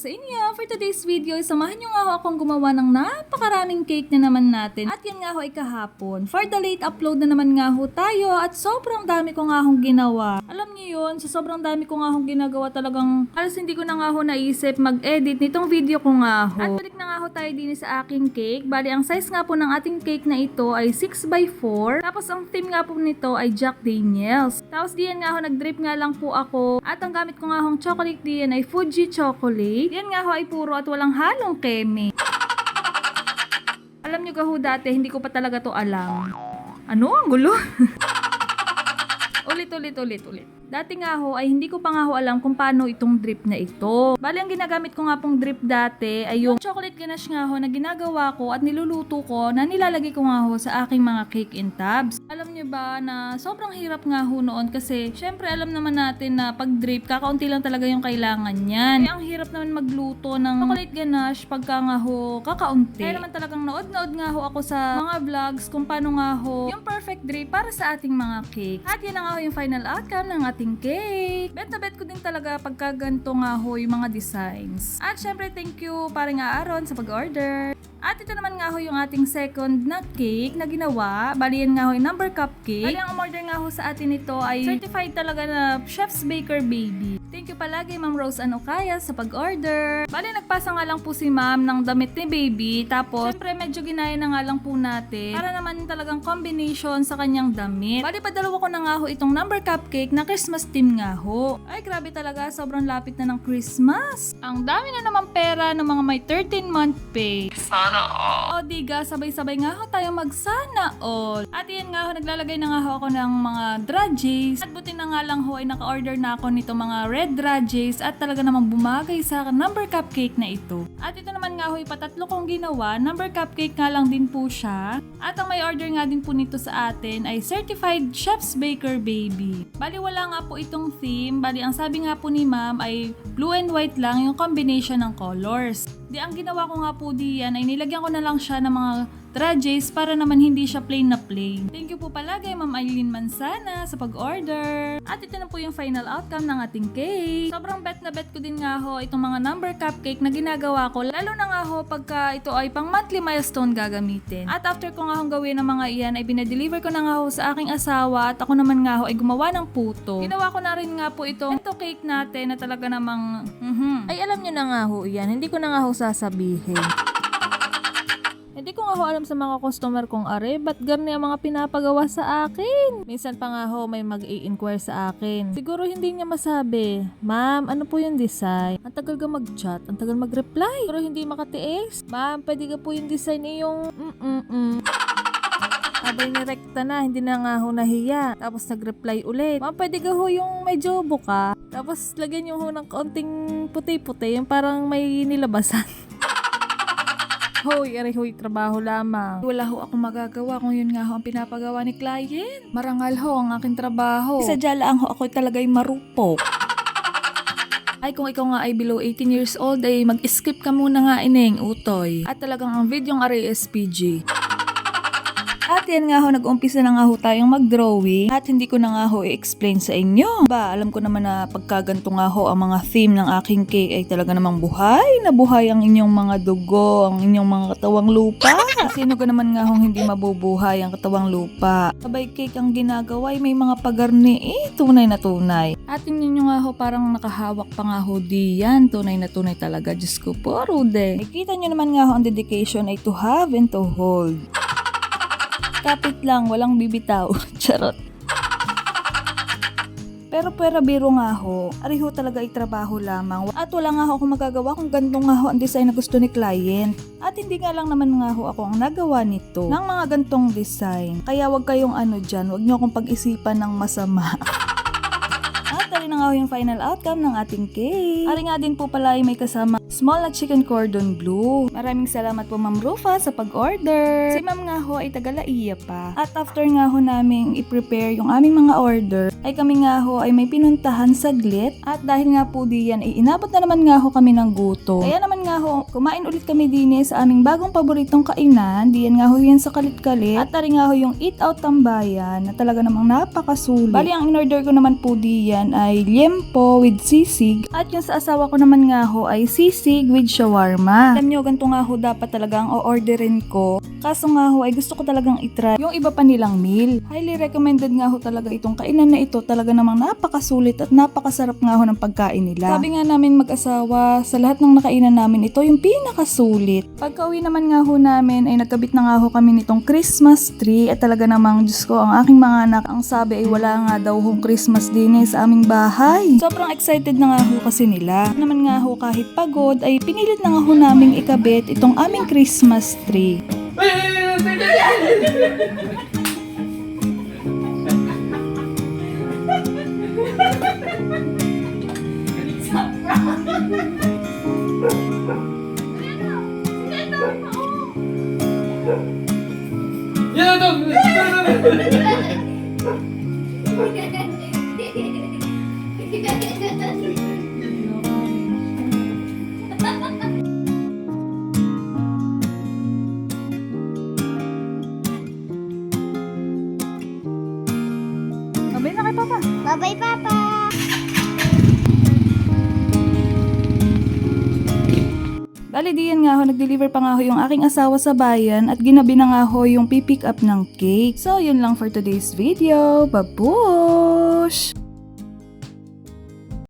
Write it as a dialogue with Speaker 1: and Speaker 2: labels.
Speaker 1: sa inyo. For today's video, samahan nyo nga ho akong gumawa ng napakaraming cake na naman natin. At yan nga ho ay kahapon. For the late upload na naman nga ho tayo at sobrang dami ko nga hong ginawa. Alam niyo yun, sa sobrang dami ko nga hong ginagawa talagang halos hindi ko na nga ho naisip mag-edit nitong video ko nga ho. At balik na nga ho tayo din sa aking cake. Bali, ang size nga po ng ating cake na ito ay 6x4. Tapos ang theme nga po nito ay Jack Daniels. Tapos diyan nga ho, nag-drip nga lang po ako. At ang gamit ko nga hong chocolate diyan ay Fuji chocolate. Yan nga ho ay puro at walang halong keme. Alam nyo ka ho dati, hindi ko pa talaga to alam. Ano? Ang gulo? Ulit. Dati nga ho ay hindi ko pa nga ho alam kung paano itong drip na ito. Bali, ang ginagamit ko nga pong drip dati ay yung chocolate ganache nga ho na ginagawa ko at niluluto ko na nilalagay ko nga ho sa aking mga cake in tubs. Alam nyo ba na sobrang hirap nga ho noon kasi syempre alam naman natin na pag drip, kakaunti lang talaga yung kailangan yan. Kaya ang hirap naman magluto ng chocolate ganache pagka nga ho kakaunti. Kaya naman talagang naod nga ho ako sa mga vlogs kung paano nga ho yung perfect drip para sa ating mga cake. At yan na nga ho yung final outcome ng ating cake. Bet na bet ko din talaga pagka ganito nga ho yung mga designs. At syempre thank you paring Aaron sa pag-order. At ito naman nga ho yung ating second na cake na ginawa. Bali yan nga ho yung number cupcake. Bali ang umorder nga ho sa atin ito ay certified talaga na Chef's Baker Baby. Thank you palagi Ma'am Rose Anokaya sa pag-order. Bali nagpasa nga lang po si Ma'am ng damit ni Baby. Tapos syempre medyo ginaya na nga lang po natin para naman talagang combination sa kanyang damit. Bali padalawa ko na nga ho itong number cupcake na Christmas theme nga ho. Ay grabe talaga, sobrang lapit na ng Christmas. Ang dami na naman pera ng mga may 13-month pay. O diga, sabay-sabay nga ho tayo magsana all. At yan nga ho, naglalagay na nga ho ako ng mga drudges. At buti na nga lang ho ay naka-order na ako nito mga red drudges at talaga namang bumagay sa number cupcake na ito. At ito naman nga ho, ipatatlo kong ginawa. Number cupcake nga lang din po siya. At ang may order nga din po nito sa atin ay Certified Chef's Baker Baby. Bali wala nga po itong theme. Bali ang sabi nga po ni Ma'am ay blue and white lang yung combination ng colors. Di ang ginawa ko nga po diyan ay nilagyan ko na lang siya ng mga drudges para naman hindi siya plain na plain. Thank you po palagi Ma'am Eileen Mansana sa pag-order. At ito na po yung final outcome ng ating cake. Sobrang bet na bet ko din nga ho itong mga number cupcake na ginagawa ko. Lalo na nga ho pagka ito ay pang monthly milestone gagamitin. At after ko nga hong gawin ng mga iyan ay binadeliver ko na nga ho sa aking asawa at ako naman nga ho ay gumawa ng puto. Ginawa ko na rin nga po ito cake natin na talaga namang ay alam nyo na nga ho yan. Hindi ko na nga ho sasabihin. Hindi ko nga ho alam sa mga customer kong are, ba't ganyan ang mga pinapagawa sa akin? Minsan pa nga ho may mag-i-inquire sa akin. Siguro hindi niya masabi, Ma'am, ano po yung design? Ang tagal ka mag-chat, ang tagal mag-reply. Pero hindi makatiis. Ma'am, pwede ka po yung design yung abay nirekta na, hindi na nga ho nahiya. Tapos nag-reply ulit. Ma'am, pwede ka ho yung medyo buka. Tapos lagyan yung ho ng kaunting puti-puti, yung parang may nilabasan. Hoy, trabaho lamang. Wala ho akong magagawa kung yun nga ho ang pinapagawa ni client. Marangal ho ang aking trabaho. Sadya lang ho ako talaga'y marupok. Ay kung ikaw nga ay below 18 years old ay mag-skip ka muna nga ineng, utoy. At talagang ang videong RASPG. At yan nga ho, nag-umpisa na nga ho tayong mag-drawing at hindi ko na nga ho i-explain sa inyo. Alam ko naman na pagkaganto nga ho ang mga theme ng aking cake ay talaga namang buhay na buhay ang inyong mga dugo, ang inyong mga katawang lupa. Sino ka naman nga ho hindi mabubuhay ang katawang lupa? Sabay cake ang ginagawa ay may mga pagarni tunay na tunay. At ninyo nga ho parang nakahawak pa nga ho diyan, tunay na tunay talaga. Diyos ko po, Rude. Nakita nyo naman nga ho ang dedication ay to have and to hold. Kapit lang, walang bibitaw. Charot. Pero biro nga ho, ariho talaga ay trabaho lamang. At wala nga ho akong magagawa kung ganito nga ho ang design na gusto ni client. At hindi nga lang naman nga ho ako ang nagawa nito ng mga gantong design. Kaya wag kayong dyan, wag nyo akong pag-isipan ng masama. Ari na nga ho yung final outcome ng ating cake. Ari nga din po pala ay may kasama small na chicken cordon bleu. Maraming salamat po Ma'am Rufa sa pag-order. Si Ma'am nga ho ay taga-Laiya pa. At after nga ho naming i-prepare yung aming mga order, ay kami nga ho ay may pinuntahan saglit. At dahil nga po diyan ay inabot na naman nga ho kami ng gutom. Kaya naman nga ho, kumain ulit kami din sa aming bagong paboritong kainan. Diyan nga ho yan sa Kalit-Kalit. At ari nga ho yung Eat Out Tambayan na talaga namang napakasulit. Bali ang in-order ko naman po diyan ay liempo with sisig. At yung sa asawa ko naman nga ho ay sisig sisig with shawarma. Alam nyo, ganito nga ho dapat talaga ang o-orderin ko. Kaso nga ho ay gusto ko talagang itry yung iba pa nilang meal. Highly recommended nga ho talaga itong kainan na ito. Talaga namang napakasulit at napakasarap nga ho ng pagkain nila. Sabi nga namin mag-asawa, sa lahat ng nakainan namin ito yung pinakasulit. Pagka-uwi naman nga ho namin ay nagkabit na nga ho kami nitong Christmas tree at talaga namang Diyos ko, ang aking mga anak ang sabi ay wala nga daw hong Christmas din sa aming bahay. Sobrang excited na nga ho kasi nila. Naman nga ho kahit pagod ay pinilit na nga ho naming ikabit itong aming Christmas tree. Babay na kay Papa.
Speaker 2: Bye-bye, Papa!
Speaker 1: Bali diyan nga ho, nag-deliver pa nga ho yung aking asawa sa bayan at ginabi na nga ho yung pipick up ng cake. So yun lang for today's video. Babush!